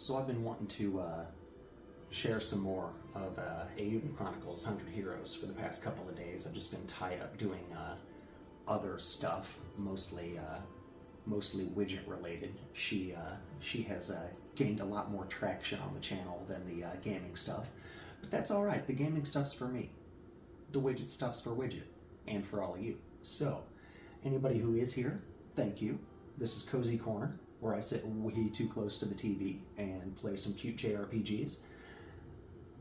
So I've been wanting to share some more of Eiyuden Chronicles 100 Heroes for the past couple of days. I've just been tied up doing other stuff, mostly widget related. She has gained a lot more traction on the channel than the gaming stuff, but that's all right. The gaming stuff's for me. The widget stuff's for widget, and for all of you. So, anybody who is here, thank you. This is Cozy Corner, where I sit way too close to the TV and play some cute JRPGs.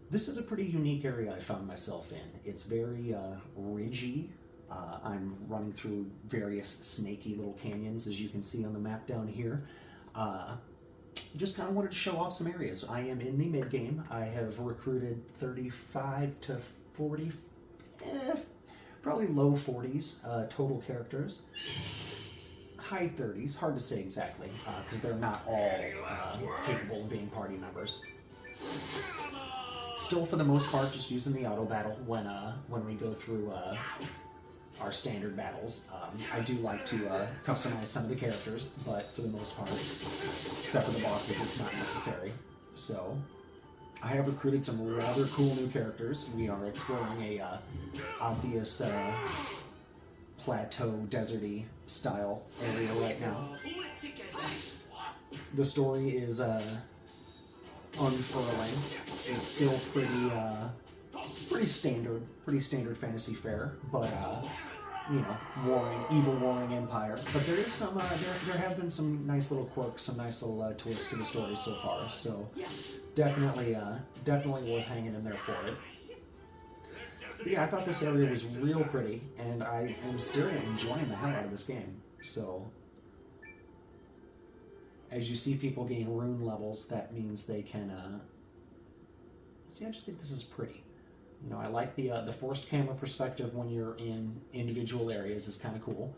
This is a pretty unique area I found myself in. It's very ridgy. I'm running through various snaky little canyons, as you can see on the map down here. Just kind of wanted to show off some areas. I am in the mid-game. I have recruited 35 to 40, probably low 40s total characters. High 30s, hard to say exactly, because they're not all capable of being party members. Still, for the most part, just using the auto battle when we go through our standard battles. I do like to customize some of the characters, but for the most part, except for the bosses, it's not necessary. So, I have recruited some rather cool new characters. We are exploring a obvious plateau, deserty style area right now. The story is unfurling. It's still pretty standard fantasy fare, but you know, evil warring empire. But there is some there have been some nice little quirks, some nice little twists to the story so far. So definitely worth hanging in there for it. But yeah, I thought this area was real pretty, and I am still enjoying the hell out of this game. So, as you see people gain rune levels, that means they can, see, I just think this is pretty. You know, I like the forced camera perspective when you're in individual areas is kind of cool.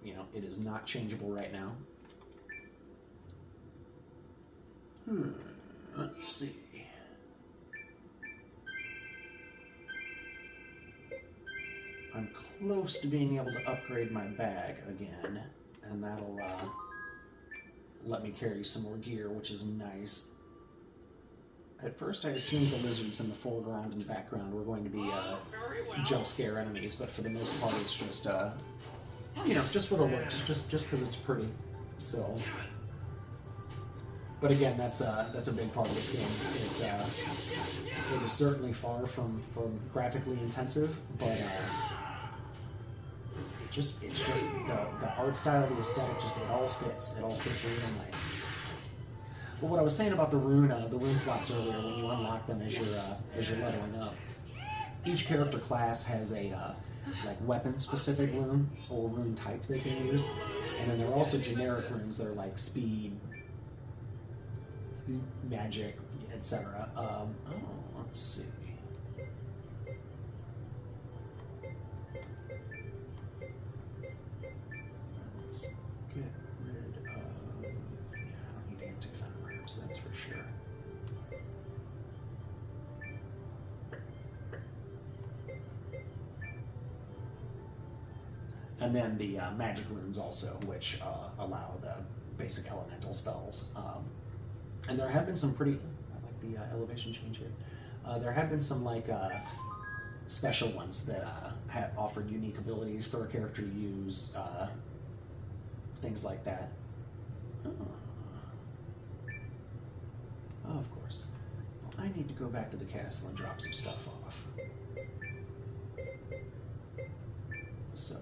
You know, it is not changeable right now. Let's see. I'm close to being able to upgrade my bag again, and that'll let me carry some more gear, which is nice. At first I assumed the lizards in the foreground and background were going to be jump scare enemies, but for the most part it's just, you know, just for the looks, just because it's pretty. So, but again, that's a big part of this game. It is certainly far from graphically intensive, but it's just the art style, the aesthetic, it all fits really nice. But what I was saying about the rune slots earlier, when you unlock them as you're leveling up, each character class has a like weapon specific rune or rune type they can use, and then there are also generic runes that are like speed, magic, etc. Let's see. Let's get rid of... Yeah, I don't need anti-venom herbs, that's for sure. And then the magic runes also, which allow the basic elemental spells. And there have been some pretty... I like the elevation change here. There have been some like special ones that have offered unique abilities for a character to use, things like that. Oh, of course. Well, I need to go back to the castle and drop some stuff off. So.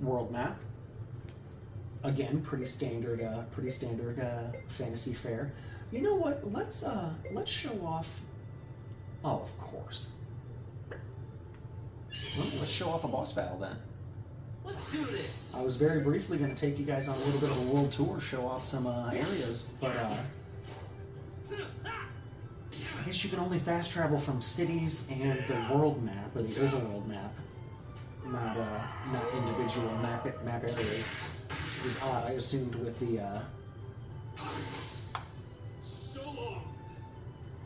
World map. Again, pretty standard fantasy fare. You know what? Let's show off. Oh, of course. Well, let's show off a boss battle then. Let's do this. I was very briefly going to take you guys on a little bit of a world tour, show off some areas, but I guess you can only fast travel from cities and the world map or the overworld map, not individual map areas. Is odd. I assumed with the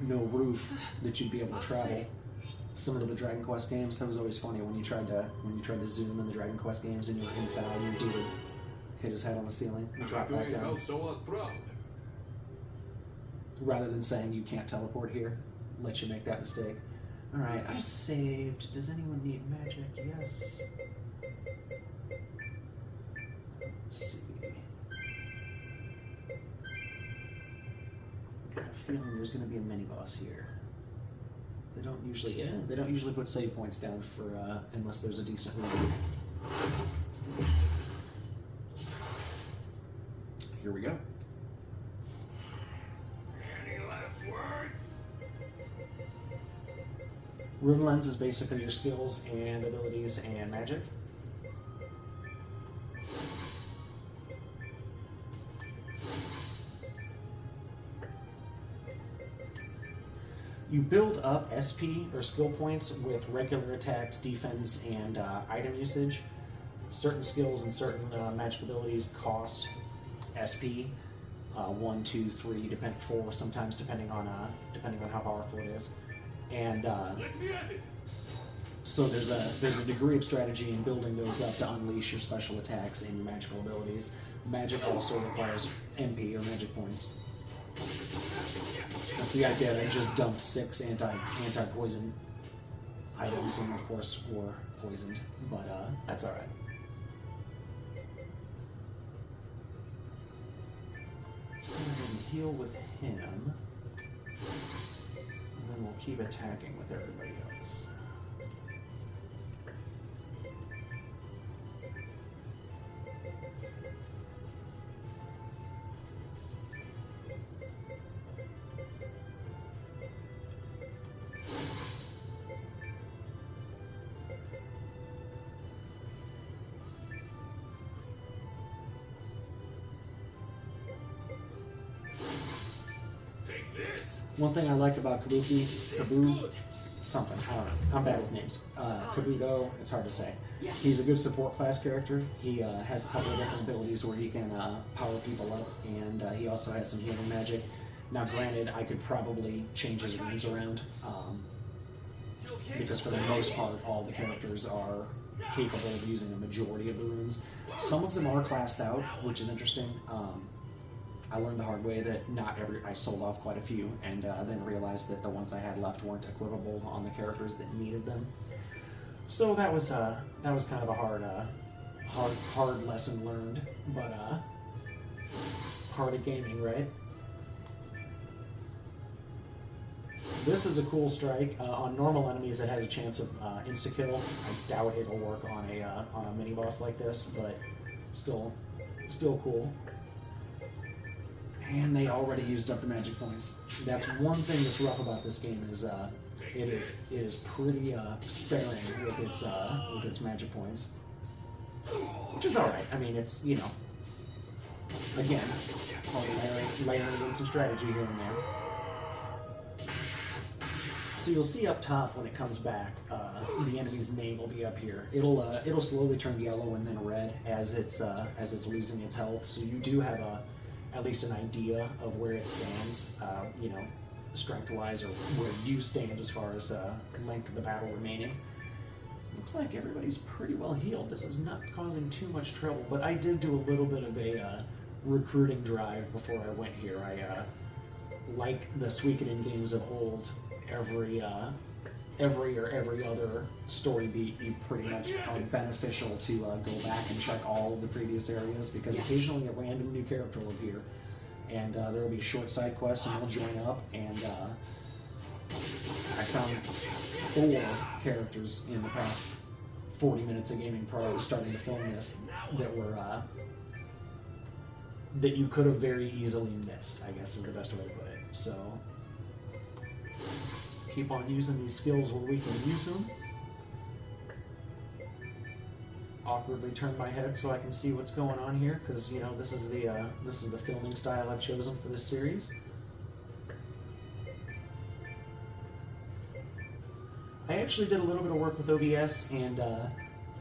no roof that you'd be able to travel. similar to the Dragon Quest games. That was always funny when you tried to zoom in the Dragon Quest games and you were inside and the dude would hit his head on the ceiling and drop back down. Rather than saying you can't teleport here, let you make that mistake. Alright, I'm saved. Does anyone need magic? Yes. Let's see. I got a feeling there's going to be a mini boss here. They don't usually put save points down for unless there's a decent reason. Here we go. Any last words? Rune Lens is basically your skills and abilities and magic. You build up SP or skill points with regular attacks, defense, and item usage. Certain skills and certain magic abilities cost SP, 1, 2, 3, 4, sometimes depending on how powerful it is. And so there's a degree of strategy in building those up to unleash your special attacks and your magical abilities. Magic also requires MP or magic points. That's the idea. I just dumped 6 anti-poison items and of course were poisoned, but that's alright. Let's go ahead and heal with him, and then we'll keep attacking with everybody else. One thing I like about Kabuki, something, I don't know, I'm bad with names. Kabuto, it's hard to say. He's a good support class character. He has a couple of different abilities where he can power people up, and he also has some healing magic. Now granted, I could probably change his runes around, because for the most part, all the characters are capable of using a majority of the runes. Some of them are classed out, which is interesting. I learned the hard way that I sold off quite a few, and then realized that the ones I had left weren't equipable on the characters that needed them. So that was kind of a hard lesson learned, but part of gaming, right? This is a cool strike. On normal enemies, it has a chance of insta-kill. I doubt it'll work on a mini boss like this, but still cool. And they already used up the magic points. That's one thing that's rough about this game is it is pretty sparing with its magic points, which is all right. I mean, it's, you know, again, layering in some strategy here and there. So you'll see up top when it comes back, the enemy's name will be up here. It'll slowly turn yellow and then red as it's losing its health. So you do have at least an idea of where it stands, you know, strength-wise, or where you stand as far as length of the battle remaining. Looks like everybody's pretty well healed. This is not causing too much trouble, but I did do a little bit of a recruiting drive before I went here. I, like the Suikoden games of old, every other story beat, you pretty much are beneficial to go back and check all of the previous areas, because occasionally a random new character will appear, and there will be a short side quest, and you'll join up, and I found 4 characters in the past 40 minutes of gaming prior to starting to film this that were that you could have very easily missed, I guess is the best way to put it. So keep on using these skills where we can use them. Awkwardly turn my head so I can see what's going on here, because, you know, this is the filming style I've chosen for this series. I actually did a little bit of work with OBS and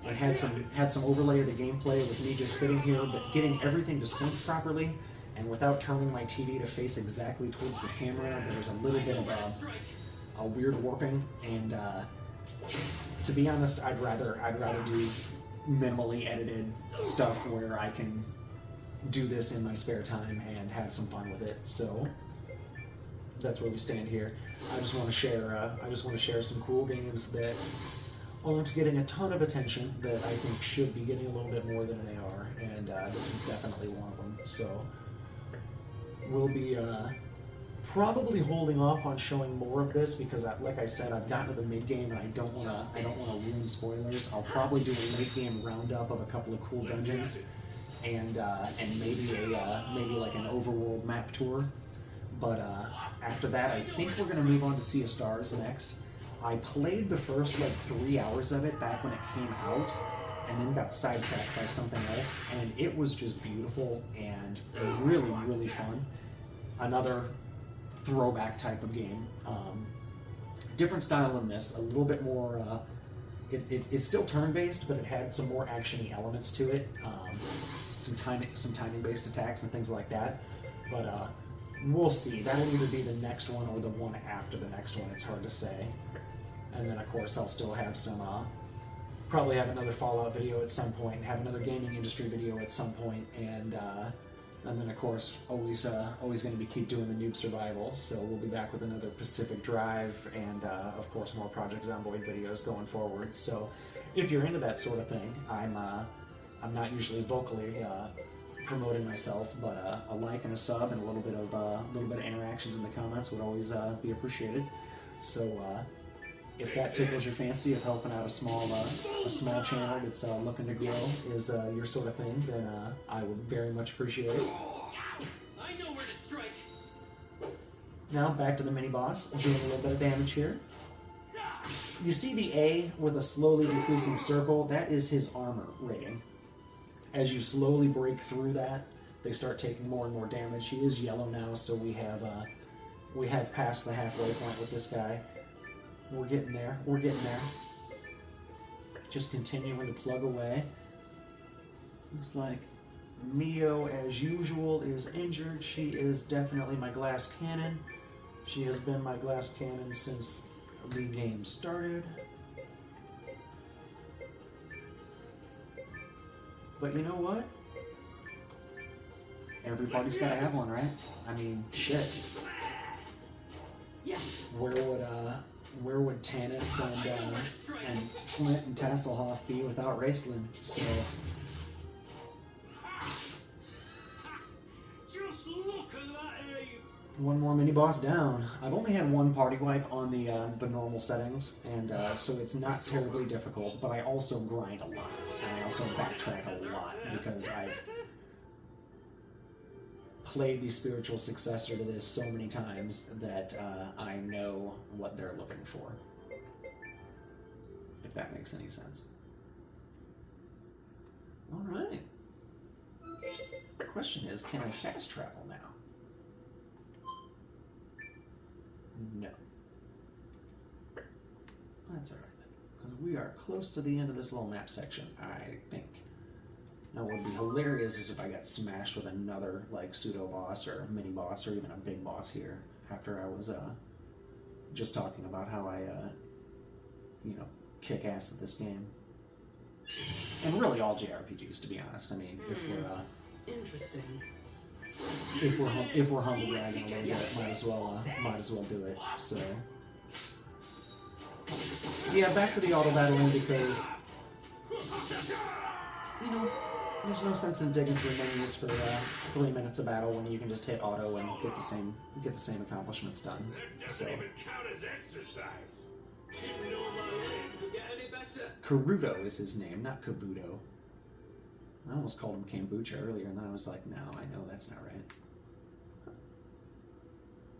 had some overlay of the gameplay with me just sitting here, but getting everything to sync properly and without turning my TV to face exactly towards the camera. There was a little bit of a weird warping, and to be honest, I'd rather do minimally edited stuff where I can do this in my spare time and have some fun with it. So that's where we stand here. I just want to share some cool games that aren't getting a ton of attention that I think should be getting a little bit more than they are, and this is definitely one of them. So we'll be probably holding off on showing more of this because, like I said, I've gotten to the mid game and I don't want to ruin spoilers. I'll probably do a late game roundup of a couple of cool dungeons and maybe like an overworld map tour. But after that, I think we're gonna move on to Sea of Stars next. I played the first like 3 hours of it back when it came out, and then got sidetracked by something else, and it was just beautiful and really, really fun. Another throwback type of game. Different style than this, a little bit more, it's still turn-based, but it had some more action-y elements to it. Some timing-based attacks and things like that. But we'll see. That'll either be the next one or the one after the next one. It's hard to say. And then, of course, I'll still have some, probably have another Fallout video at some point, have another gaming industry video at some point, and then, of course, always going to keep doing the Noob Survival. So we'll be back with another Pacific Drive, and of course, more Project Zomboid videos going forward. So if you're into that sort of thing, I'm not usually vocally promoting myself, but a like and a sub and a little bit of interactions in the comments would always be appreciated. So if that tickles your fancy of helping out a small channel that's looking to grow is your sort of thing, then I would very much appreciate it. I know where to strike. Now back to the mini boss, doing a little bit of damage here. You see the A with a slowly decreasing circle? That is his armor rating. As you slowly break through that, they start taking more and more damage. He is yellow now, so we have passed the halfway point with this guy. We're getting there. We're getting there. Just continuing to plug away. Looks like Mio, as usual, is injured. She is definitely my glass cannon. She has been my glass cannon since the game started. But you know what? Everybody's got to have one, right? I mean, shit. Yeah. Where would Tannis and Flint and Tasselhoff be without Raceland? So Just look at that, one more mini boss down. I've only had one party wipe on the normal settings, and so it's not terribly difficult. But I also grind a lot, and I also backtrack a lot because I've played the spiritual successor to this so many times that I know what they're looking for. If that makes any sense. All right. The question is, can I fast travel now? No. That's all right then, because we are close to the end of this little map section, I think. Now, what would be hilarious is if I got smashed with another, like, pseudo-boss or mini boss or even a big boss here after I was just talking about how I, kick ass at this game. And really all JRPGs, to be honest. I mean, Interesting. if we're humble bragging a little bit, might as well do it. So yeah, back to the auto battling because there's no sense in digging through menus for 3 minutes of battle when you can just hit auto and get the same accomplishments done. That doesn't even count as exercise. Didn't know my name could get any better. Karuto is his name, not Kabuto. I almost called him Kombucha earlier, and then I was like, no, I know that's not right.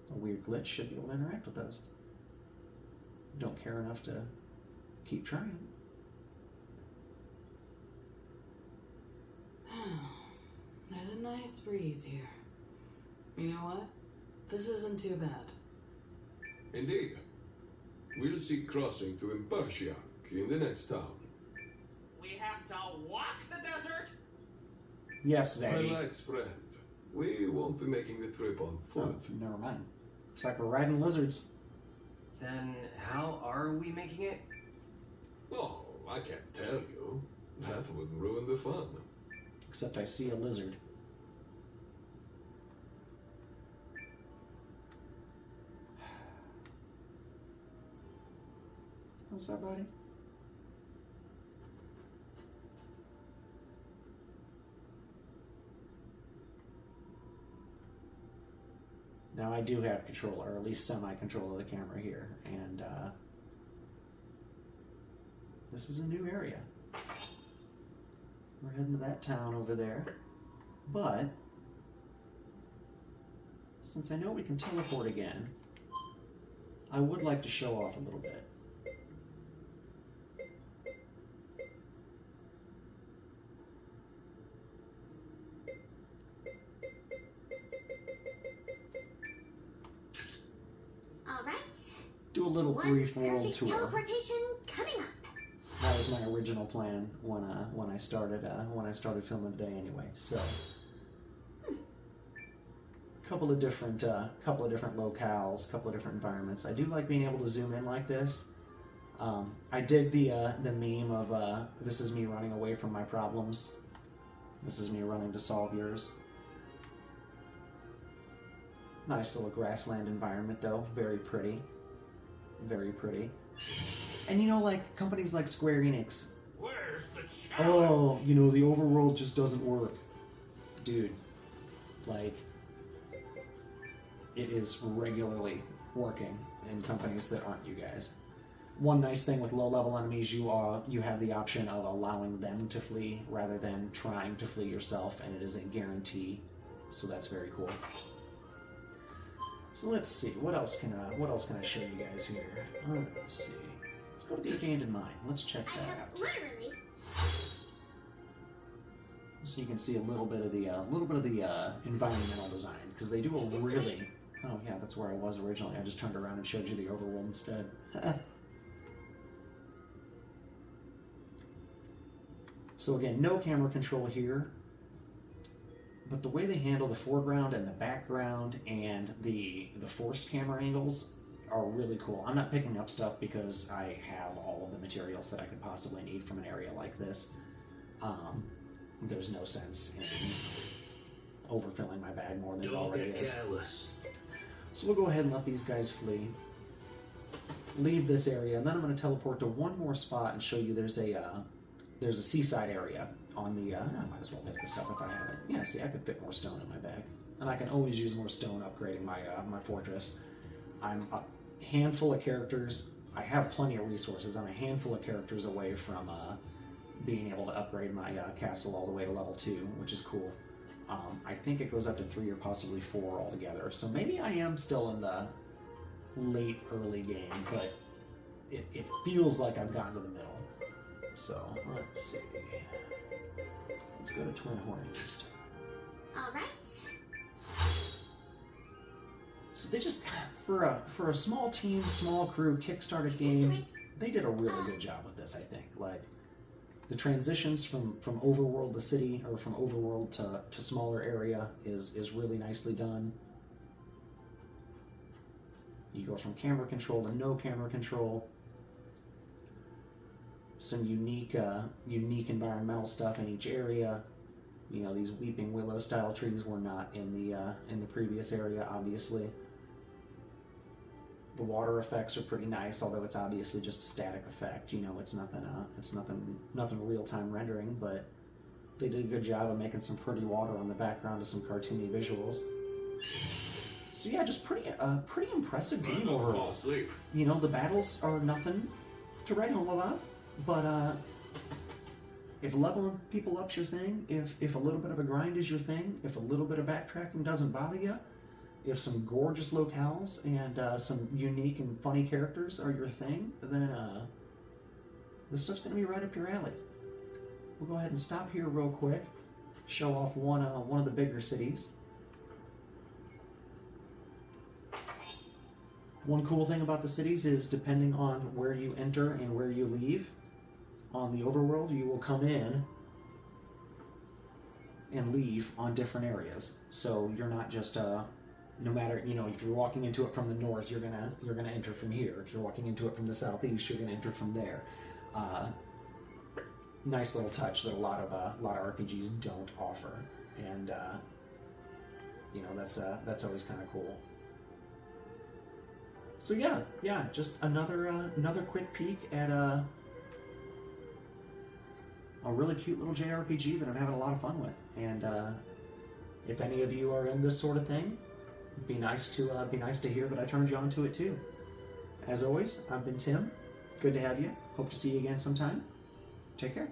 It's a weird glitch. Should be able to interact with those. Don't care enough to keep trying. There's a nice breeze here. You know what? This isn't too bad. Indeed. We'll seek crossing to Impartiak in the next town. We have to walk the desert? Yes, Zaddy. Relax, friend. We won't be making the trip on Oh, foot. never mind. Looks like we're riding lizards. Then how are we making it? Oh, I can't tell you. That would ruin the fun. Except I see a lizard. What's that, buddy? Now I do have control, or at least semi-control of the camera here, and this is a new area. We're heading to that town over there, but since I know we can teleport again, I would like to show off a little bit. All right. Do a little One brief world perfect tour. teleportation coming up. That was my original plan when I started filming today. Anyway, so couple of different locales, couple of different environments. I do like being able to zoom in like this. I dig the meme of this is me running away from my problems. This is me running to solve yours. Nice little grassland environment though, very pretty, very pretty. And you know, like companies like Square Enix. Where's the challenge? Oh, you know, the overworld just doesn't work. Dude, like, it is regularly working in companies that aren't you guys. One nice thing with low-level enemies, you have the option of allowing them to flee rather than trying to flee yourself, and it is a guarantee. So that's very cool. So let's see, what else can I show you guys here? Let's see. Let's go to the abandoned mine. Let's check I that have out. literally. So you can see a little bit of the environmental design, because they do a really. Oh yeah, that's where I was originally. I just turned around and showed you the overworld instead. So again, no camera control here, but the way they handle the foreground and the background and the forced camera angles are really cool. I'm not picking up stuff because I have all of the materials that I could possibly need from an area like this. There's no sense in overfilling my bag more than it already is. Careless. So we'll go ahead and let these guys flee. Leave this area, and then I'm going to teleport to one more spot and show you there's a seaside area on the. I might as well pick this up if I have it. Yeah, see, I could fit more stone in my bag, and I can always use more stone upgrading my my fortress. I'm a handful of characters. I have plenty of resources. I'm a handful of characters away from being able to upgrade my castle all the way to level 2, which is cool. I think it goes up to 3 or possibly 4 altogether. So maybe I am still in the late early game, but it feels like I've gotten to the middle. So let's see. Let's go to Twin Horn East. All right. So they just for a small team, small crew Kickstarter game, they did a really good job with this. I think like the transitions from overworld to city, or from overworld to smaller area is really nicely done. You go from camera control to no camera control. Some unique environmental stuff in each area. You know, these weeping willow style trees were not in the previous area, obviously. The water effects are pretty nice, although it's obviously just a static effect. You know, it's nothing real-time rendering, but they did a good job of making some pretty water on the background of some cartoony visuals. So yeah, just pretty impressive game overall. You know, the battles are nothing to write home about, but if leveling people up's your thing, if a little bit of a grind is your thing, if a little bit of backtracking doesn't bother you, if some gorgeous locales and some unique and funny characters are your thing, then this stuff's gonna be right up your alley. We'll go ahead and stop here real quick, show off one of the bigger cities. One cool thing about the cities is depending on where you enter and where you leave, on the overworld you will come in and leave on different areas. So you're not just no matter, you know, if you're walking into it from the north, you're gonna enter from here. If you're walking into it from the southeast, you're gonna enter from there. Nice little touch that a lot of RPGs don't offer, and you know, that's always kind of cool. So yeah, just another quick peek at a really cute little JRPG that I'm having a lot of fun with, and if any of you are in this sort of thing, be nice to hear that I turned you on to it too. As always, I've been Tim. Good to have you. Hope to see you again sometime. Take care.